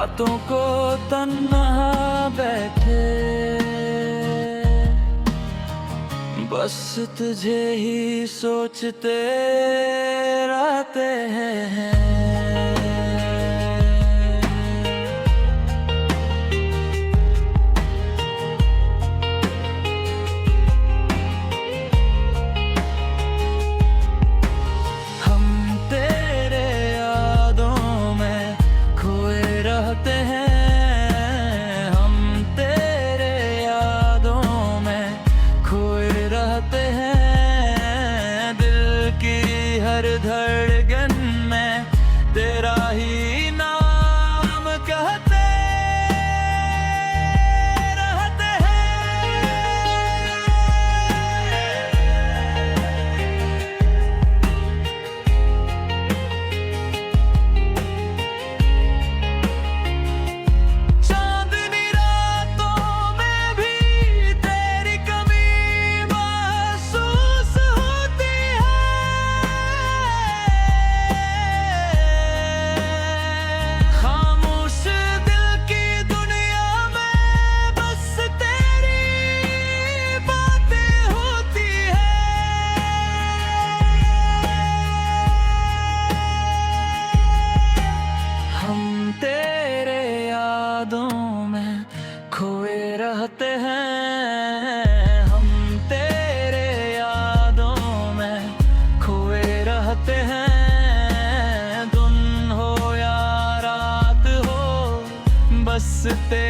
रातों को तन्हा बैठे बस तुझे ही सोचते रहते हैं। हर धड़कन में तेरा ही नाम कहते रहते हैं। चांदनी रातों में भी तेरी कमी महसूस होती है। खोए रहते हैं हम तेरे यादों में खोए रहते हैं। दिन हो या रात हो बस तेरे